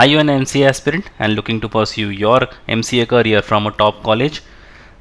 Are you an MCA aspirant and looking to pursue your MCA career from a top college?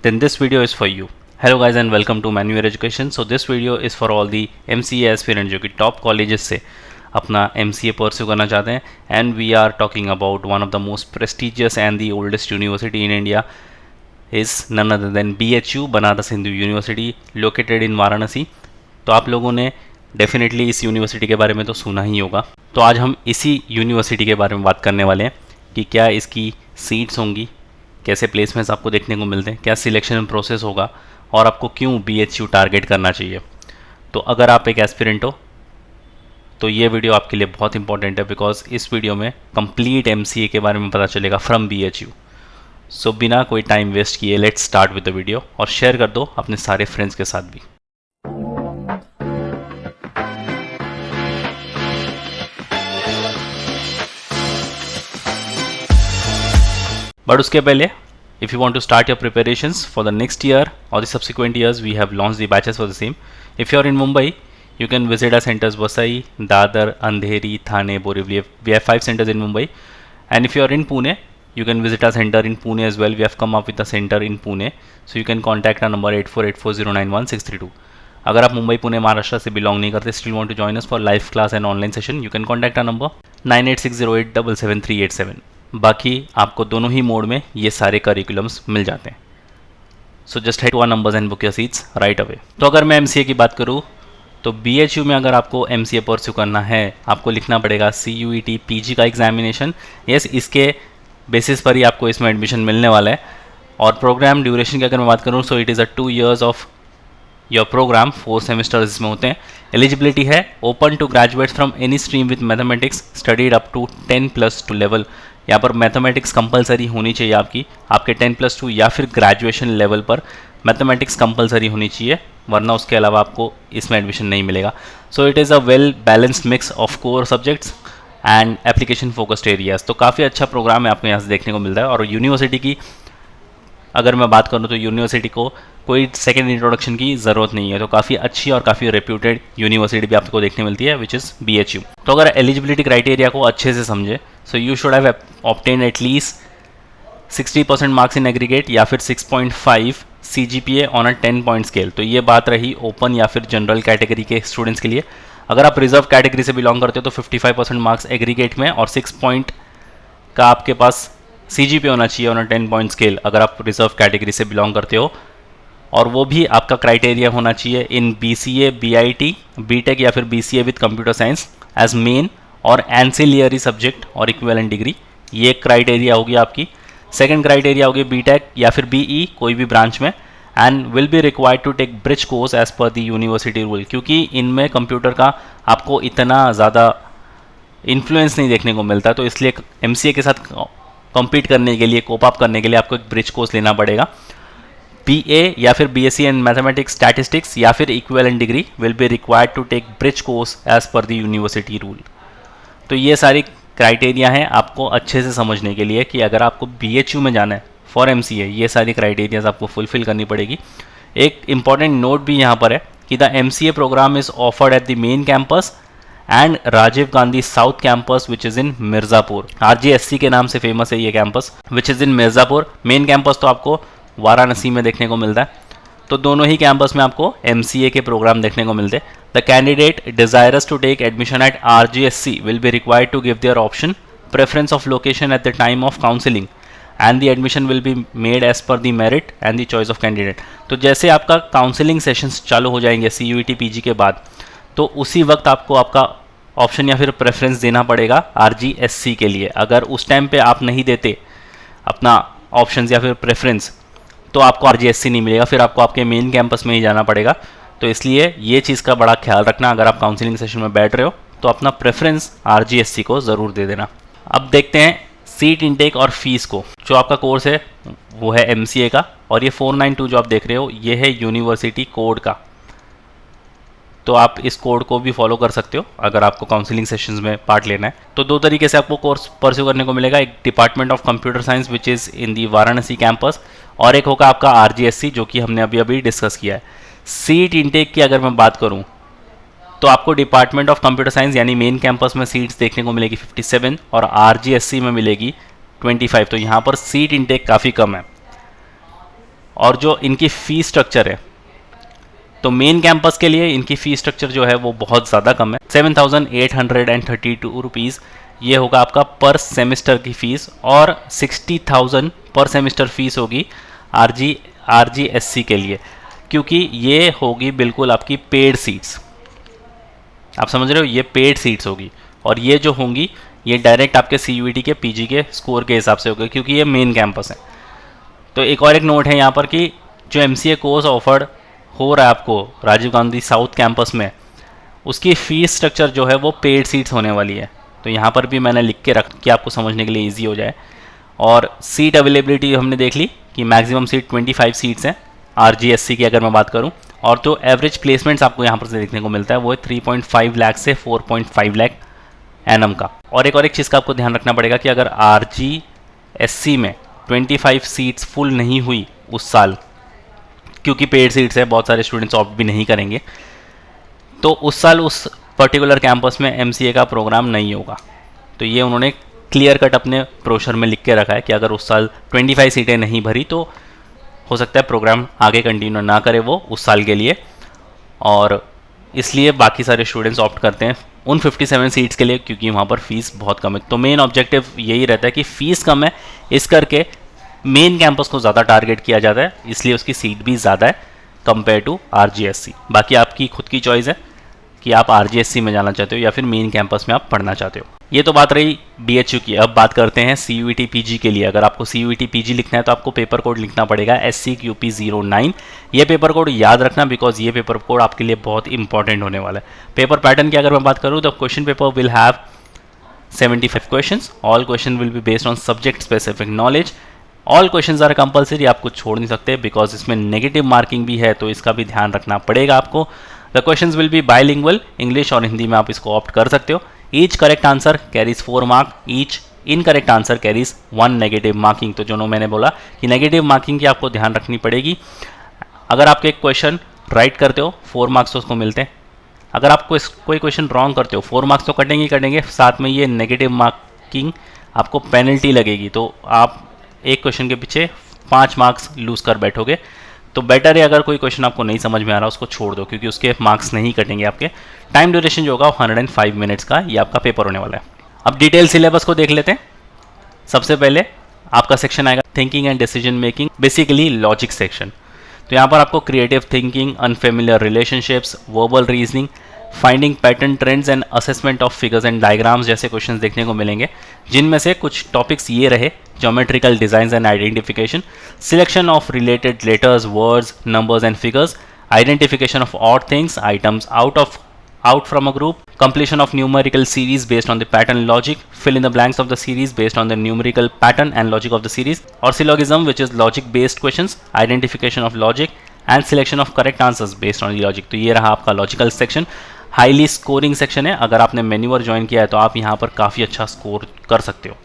Then this video is for you. Hello guys and welcome to Manual Education. So this video is for all the MCA aspirant जो कि top colleges से अपना MCA pursue करना चाहते हैं, and we are talking about one of the most prestigious and the oldest university in India is none other than BHU, Banaras Hindu university, located in Varanasi. तो आप लोगों ने डेफिनेटली इस यूनिवर्सिटी के बारे में तो सुना ही होगा. तो आज हम इसी यूनिवर्सिटी के बारे में बात करने वाले हैं कि क्या इसकी सीट्स होंगी, कैसे प्लेसमेंट्स आपको देखने को मिलते हैं, क्या सिलेक्शन प्रोसेस होगा और आपको क्यों BHU टारगेट करना चाहिए. तो अगर आप एक एस्पिरेंट हो तो ये वीडियो आपके लिए बहुत इंपॉर्टेंट है, बिकॉज इस वीडियो में कंप्लीट MCA के बारे में पता चलेगा फ्रॉम BHU. सो बिना कोई टाइम वेस्ट किए let's start with the video और शेयर कर दो अपने सारे फ्रेंड्स के साथ भी. बट उसके पहले if you want to start your preparations for the next year और the subsequent years we have launch the batches for the same. If you are in Mumbai you can visit our centers Vasai, Dadar, Andheri, Thane, Borivali. We have 5 centers in Mumbai. And if you are in Pune, you can visit our center in Pune as well. We have come up with a center in Pune. So you can contact our number 8484091632. अगर आप मुंबई पुणे महाराष्ट्र से belong नहीं करते, still want to join us for live class and online session, you can contact our number 9860877387. बाकी आपको दोनों ही mode में ये सारे करिकुलम्स मिल जाते हैं. So just head 1 numbers and book your seats right away. तो अगर मैं MCA की बात करूँ तो BHU में अगर आपको MCA परस्यू करना है आपको लिखना पड़ेगा CUET PG का एग्जामिनेशन. यस, इसके बेसिस पर ही आपको इसमें एडमिशन मिलने वाला है. और प्रोग्राम ड्यूरेशन की अगर मैं बात करूँ so it is a 2 years of your program, 4 semesters इसमें होते हैं. एलिजिबिलिटी है open to graduates from any stream with mathematics studied up to 10+2 level. यहाँ पर मैथमेटिक्स कंपलसरी होनी चाहिए आपके 10+2 या फिर ग्रेजुएशन लेवल पर मैथमेटिक्स कंपलसरी होनी चाहिए, वरना उसके अलावा आपको इसमें एडमिशन नहीं मिलेगा. सो it is a well balanced mix of core subjects and application focused areas. तो काफ़ी अच्छा प्रोग्राम है आपको यहाँ से देखने को मिलता है. और यूनिवर्सिटी की अगर मैं बात करूँ तो यूनिवर्सिटी को कोई सेकेंड इंट्रोडक्शन की ज़रूरत नहीं है. तो काफ़ी अच्छी और काफ़ी रेप्यूटेड यूनिवर्सिटी भी आपको देखने मिलती है विच इज़ BHU. तो अगर एलिजिबिलिटी क्राइटेरिया को अच्छे से समझे so you should have obtain at least 60% marks in aggregate या फिर 6.5 CGPA on a 10 point scale. तो ये बात रही ओपन या फिर जनरल कैटेगरी के स्टूडेंट्स के लिए. अगर आप रिजर्व कैटेगरी से बिलोंग करते हो तो 55% मार्क्स एग्रीगेट में और 6 पॉइंट का आपके पास CGPA होना चाहिए ऑन अ 10 पॉइंट स्केल अगर आप रिजर्व कैटेगरी से बिलोंग करते हो. और वो भी आपका क्राइटेरिया होना चाहिए इन BCA, BIT, BTech या फिर BCA with computer science as main और एंसिलियरी सब्जेक्ट और इक्विवेलेंट डिग्री. ये क्राइटेरिया होगी आपकी. सेकंड क्राइटेरिया होगी BTech या फिर BE कोई भी ब्रांच में and will be required to take bridge course as per the university rule, क्योंकि इनमें कंप्यूटर का आपको इतना ज़्यादा इन्फ्लुएंस नहीं देखने को मिलता. तो इसलिए MCA के साथ कम्पीट करने के लिए, कोप अप करने के लिए आपको एक ब्रिज कोर्स लेना पड़ेगा. BA या फिर BSc इन मैथमेटिक्स स्टैटिस्टिक्स या फिर equivalent degree will be required to take bridge course as per the university rule. तो ये सारी क्राइटेरिया हैं आपको अच्छे से समझने के लिए कि अगर आपको BHU में जाना है फॉर MCA, ये सारी क्राइटेरियाज आपको फुलफिल करनी पड़ेगी. एक इंपॉर्टेंट नोट भी यहाँ पर है कि the MCA program is offered at the main campus and Rajiv Gandhi south campus which is in Mirzapur. RGSC के नाम से फेमस है ये campus which is in Mirzapur. Main campus तो आपको वाराणसी में देखने को मिलता है. तो दोनों ही कैंपस में आपको MCA के प्रोग्राम देखने को मिलते हैं. The candidate desirous to take admission at RGSC will be required to give their option preference of location at the time of counselling and the admission will be made as per the merit and the choice of candidate. तो जैसे आपका counselling sessions चालू हो जाएंगे CUET PG के बाद, तो उसी वक्त आपको आपका ऑप्शन या फिर प्रेफरेंस देना पड़ेगा RGSC के लिए. अगर उस टाइम पे आप नहीं देते अपना ऑप्शन या फिर प्रेफरेंस तो आपको RGSC नहीं मिलेगा, फिर आपको आपके मेन कैंपस में ही जाना पड़ेगा. तो इसलिए ये चीज़ का बड़ा ख्याल रखना. अगर आप काउंसलिंग सेशन में बैठ रहे हो तो अपना प्रेफरेंस RGSC को ज़रूर दे देना. अब देखते हैं सीट इनटेक और फीस को. जो आपका कोर्स है वो है MCA का और ये 492 जो आप देख रहे हो ये है यूनिवर्सिटी कोड का. तो आप इस कोड को भी फॉलो कर सकते हो अगर आपको काउंसलिंग सेशंस में पार्ट लेना है. तो 2 तरीके से आपको कोर्स परस्यू करने को मिलेगा. एक department of computer science which is in the Varanasi campus और एक होगा आपका RGSC जो कि हमने अभी डिस्कस किया है. सीट इनटेक की अगर मैं बात करूं तो आपको डिपार्टमेंट ऑफ कंप्यूटर साइंस यानी मेन कैंपस में सीट्स देखने को मिलेगी 57 और RGSC में मिलेगी 25। तो यहाँ पर सीट इनटेक काफ़ी कम है। और जो इनकी फ़ीस स्ट्रक्चर है, तो मेन कैंपस के लिए इनकी फ़ीस स्ट्रक्चर जो है वो बहुत ज़्यादा कम है। 7,832 रुपीज़ ये होगा आपका पर सेमेस्टर की फ़ीस, और 60,000 पर सेमेस्टर फीस होगी RGSC के लिए, क्योंकि ये होगी बिल्कुल आपकी पेड सीट्स। आप समझ रहे हो, ये पेड सीट्स होगी, और ये जो होंगी ये डायरेक्ट आपके CUET के PG के स्कोर के हिसाब से होगी, क्योंकि ये मेन कैंपस है। तो एक और एक नोट है यहाँ पर कि जो MCA कोर्स ऑफर्ड हो रहा है आपको राजीव गांधी साउथ कैंपस में, उसकी फ़ीस स्ट्रक्चर जो है वो पेड सीट्स होने वाली है। तो यहाँ पर भी मैंने लिख के रख कि आपको समझने के लिए ईजी हो जाए। और सीट अवेलेबिलिटी हमने देख ली कि मैक्सिमम सीट 25 सीट्स हैं RGSC की अगर मैं बात करूँ, और जो एवरेज प्लेसमेंट्स आपको यहाँ पर से देखने को मिलता है वो है 3.5 लाख से 4.5 लाख एनम का। और एक चीज़ का आपको ध्यान रखना पड़ेगा कि अगर RGSC में 25 सीट्स फुल नहीं हुई उस साल, क्योंकि पेड सीट्स है, बहुत सारे स्टूडेंट्स ऑप्ट भी नहीं करेंगे, तो उस साल उस पर्टिकुलर कैंपस में MCA का प्रोग्राम नहीं होगा। तो ये उन्होंने क्लियर कट अपने ब्रोशर में लिख के रखा है कि अगर उस साल 25 सीटें नहीं भरी तो हो सकता है प्रोग्राम आगे कंटिन्यू ना करे वो उस साल के लिए, और इसलिए बाकी सारे स्टूडेंट्स ऑप्ट करते हैं उन 57 सीट्स के लिए, क्योंकि वहाँ पर फीस बहुत कम है। तो मेन ऑब्जेक्टिव यही रहता है कि फ़ीस कम है, इस करके मेन कैंपस को ज़्यादा टारगेट किया जाता है, इसलिए उसकी सीट भी ज़्यादा है कंपेयर टू RGSC। बाकी आपकी खुद की चॉइस है कि आप RGSC में जाना चाहते हो या फिर मेन कैंपस में आप पढ़ना चाहते हो। ये तो बात रही BHU की। अब बात करते हैं CUET PG के लिए। अगर आपको CUET PG लिखना है तो आपको पेपर कोड लिखना पड़ेगा SCQP09। ये पेपर कोड याद रखना, बिकॉज ये पेपर कोड आपके लिए बहुत इंपॉर्टेंट होने वाला है। पेपर पैटर्न की अगर मैं बात करूँ तो question paper will have 75 questions. All question will be based on subject specific knowledge. All questions are compulsory, आप कुछ छोड़ नहीं सकते, बिकॉज इसमें नेगेटिव मार्किंग भी है, तो इसका भी ध्यान रखना पड़ेगा आपको। The questions will be bilingual, English और हिंदी में आप इसको ऑप्ट कर सकते हो। Each correct answer carries 4 mark, each incorrect answer carries 1 negative marking. तो जो मैंने बोला कि नेगेटिव मार्किंग की आपको ध्यान रखनी पड़ेगी। अगर आप एक क्वेश्चन राइट करते हो 4 मार्क्स तो उसको मिलते हैं। अगर आप कोई क्वेश्चन रॉन्ग करते हो 4 मार्क्स तो कटेंगे, साथ में ये नेगेटिव मार्किंग आपको पेनल्टी लगेगी। तो आप एक क्वेश्चन के पीछे 5 मार्क्स लूज कर बैठोगे। तो बेटर है अगर कोई क्वेश्चन आपको नहीं समझ में आ रहा उसको छोड़ दो, क्योंकि उसके मार्क्स नहीं कटेंगे आपके। टाइम ड्यूरेशन जो होगा 105 मिनट्स का ये आपका पेपर होने वाला है। अब डिटेल सिलेबस को देख लेते हैं। सबसे पहले आपका सेक्शन आएगा thinking and decision making, basically logic section. तो यहाँ पर आपको creative thinking, unfamiliar relationships, verbal reasoning, finding pattern trends and assessment of figures and diagrams जैसे क्वेश्चंस देखने को मिलेंगे, जिनमें से कुछ टॉपिक्स ये रहे: geometrical design and identification, selection of related letters, words, numbers and figures, identification of odd things, items out from a group, completion of numerical series based on the pattern logic, fill in the blanks of the series based on the numerical pattern and logic of the series, or syllogism, which is logic based questions, identification of logic and selection of correct answers based on the logic। तो ये रहा आपका logical section. Highly scoring section है, अगर आपने मेन्यूअर join किया है तो आप यहाँ पर काफ़ी अच्छा स्कोर कर सकते हो।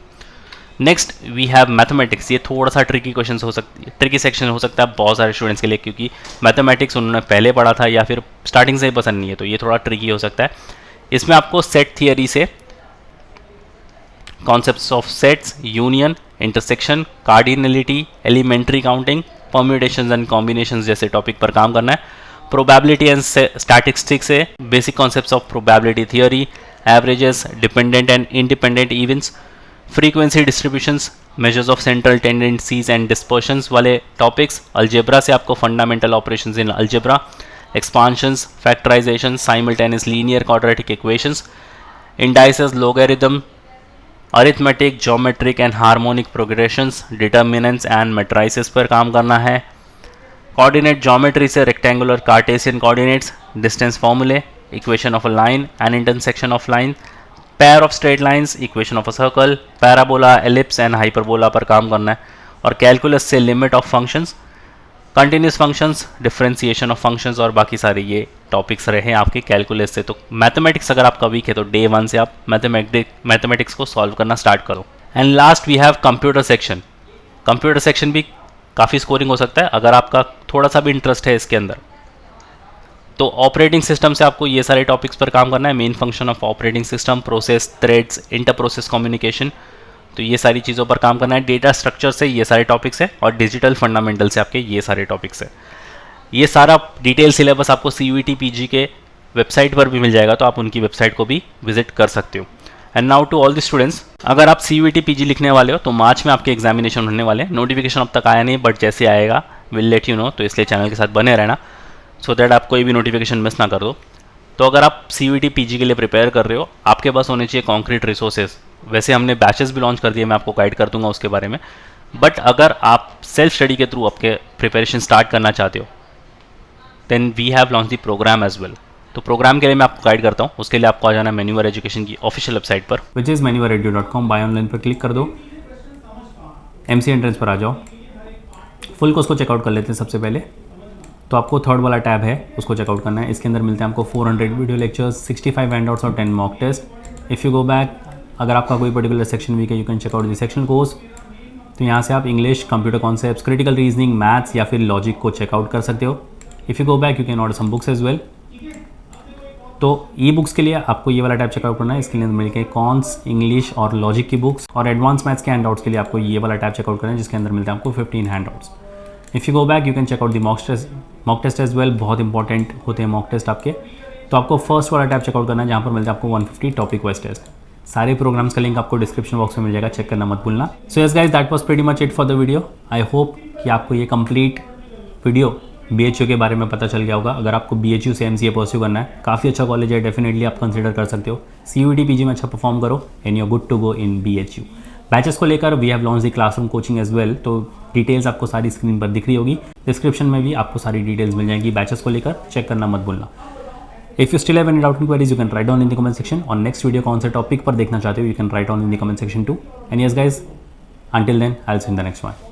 Next we have mathematics. ये थोड़ा सा ट्रिकी क्वेश्चन हो सकती है, ट्रिकी सेक्शन हो सकता है बहुत सारे स्टूडेंट्स के लिए, क्योंकि मैथमेटिक्स उन्होंने पहले पढ़ा था या फिर स्टार्टिंग से ही पसंद नहीं है, तो ये थोड़ा ट्रिकी हो सकता है। इसमें आपको सेट थियरी से concepts of sets, union, intersection, cardinality, elementary counting, permutations and combinations जैसे टॉपिक पर काम करना है। प्रोबेबिलिटी एंड स्टैटिस्टिक्स से basic concepts of probability theory, averages, dependent and independent events, frequency distributions, measures of central tendencies and dispersions वाले topics. Algebra से आपको fundamental operations in algebra, expansions, factorization, simultaneous linear quadratic equations, indices, logarithm, arithmetic, geometric and harmonic progressions, determinants and matrices पर काम करना है। Coordinate geometry से rectangular Cartesian coordinates, distance फॉर्मूले, equation of a line and intersection of line, pair of straight lines, equation of a circle, parabola, ellipse and hyperbola पर काम करना है। और कैलकुलस से limit of functions, continuous functions, differentiation of functions, और बाकी सारे ये टॉपिक्स रहे आपके कैलकुलस से। तो मैथमेटिक्स अगर आपका वीक है तो डे 1 से आप मैथमेटिक्स को सॉल्व करना स्टार्ट करो। And last we have computer section. Computer section भी काफ़ी स्कोरिंग हो सकता है अगर आपका थोड़ा सा भी इंटरेस्ट है इसके अंदर। तो ऑपरेटिंग सिस्टम से आपको ये सारे टॉपिक्स पर काम करना है, main function of operating system, process, threads, inter process communication, तो ये सारी चीज़ों पर काम करना है। डेटा स्ट्रक्चर से ये सारे टॉपिक्स है और डिजिटल फंडामेंटल से आपके ये सारे टॉपिक्स है। ये सारा डिटेल सिलेबस आपको CUET PG के वेबसाइट पर भी मिल जाएगा, तो आप उनकी वेबसाइट को भी विजिट कर सकते हो। And now to all the students, अगर आप CUET PG लिखने वाले हो तो मार्च में आपके एग्जामिनेशन होने वाले हैं। नोटिफिकेशन अब तक आया नहीं, बट जैसे आएगा विल लेट यू नो, तो इसलिए चैनल के साथ बने रहना सो दैट आप कोई भी नोटिफिकेशन मिस ना कर दो। तो अगर आप CUET PG के लिए प्रिपेयर कर रहे हो, आपके पास होने चाहिए कॉन्क्रीट रिसोर्सेज। वैसे हमने बैचेस भी लॉन्च कर दिए, मैं आपको गाइड कर दूंगा उसके बारे में, बट अगर आप सेल्फ स्टडी के थ्रू आपके प्रिपरेशन स्टार्ट करना चाहते हो then we have launch the program as well. तो प्रोग्राम के लिए मैं आपको गाइड करता हूँ, उसके लिए आपको आ जाना मैन्यूवर एजुकेशन की ऑफिशियल वेबसाइट पर, which is manuvaredu.com। Buy online पर क्लिक कर दो, MC एंट्रेंस पर आ जाओ, फुल कोर्स को चेकआउट कर लेते हैं। सबसे पहले तो आपको थर्ड वाला टैब है उसको चेकआउट करना है। इसके अंदर मिलते हैं आपको 400 वीडियो लेक्चर्स, 65 हैंडआउट्स और 10 mock test. If you go back, अगर आपका कोई पर्टिकुलर सेक्शन वीक है, you can checkout the section course. तो यहाँ से आप English, computer concepts, critical reasoning, maths या फिर लॉजिक को चेकआउट कर सकते हो। If you go back, you can order some books as well. तो ई बुक्स के लिए आपको ये वाला टैब चेकआउट करना है। इसके लिए मिलके कॉन्स, इंग्लिश और लॉजिक की बुक्स, और एडवांस मैथ्स के हैंडआउट्स के लिए आपको ये वाला टैब चेकआउट करना है, जिसके अंदर मिलते हैं आपको 15 handouts. If you go back, you can checkout the mock test as well. बहुत इंपॉर्टेंट होते हैं मॉक टेस्ट आपके। तो आपको फर्स्ट वाला टैब चेकआउट करना है, जहाँ पर मिलता है आपको 150 टॉपिक वाइज टेस्ट। सारे प्रोग्राम्स का लिंक आपको डिस्क्रिप्शन बॉक्स में मिल जाएगा, चेक करना मत भूलना। So yes guys, that was pretty much it for the video. I hope कि आपको ये कंप्लीट वीडियो BHU के बारे में पता चल गया होगा। अगर आपको BHU से MCA परस्यू करना है, काफ़ी अच्छा कॉलेज है, डेफिनेटली आप कंसिडर कर सकते हो। CUET PG में अच्छा परफॉर्म करो and you are good to go in BHU। Batches को लेकर we have launch the classroom coaching as well. तो डिटेल्स आपको सारी स्क्रीन पर दिख रही होगी, डिस्क्रिप्शन में भी आपको सारी डिटेल्स मिल जाएंगी बैचेस को लेकर, चेक करना मत भूलना। If you still have any doubt in queries, you can write down in the comment section. और नेक्स्ट वीडियो कौन से टॉपिक पर देखना चाहते हो, you can write down in the comment section two. And yes guys, until then, I'll see you in the next one.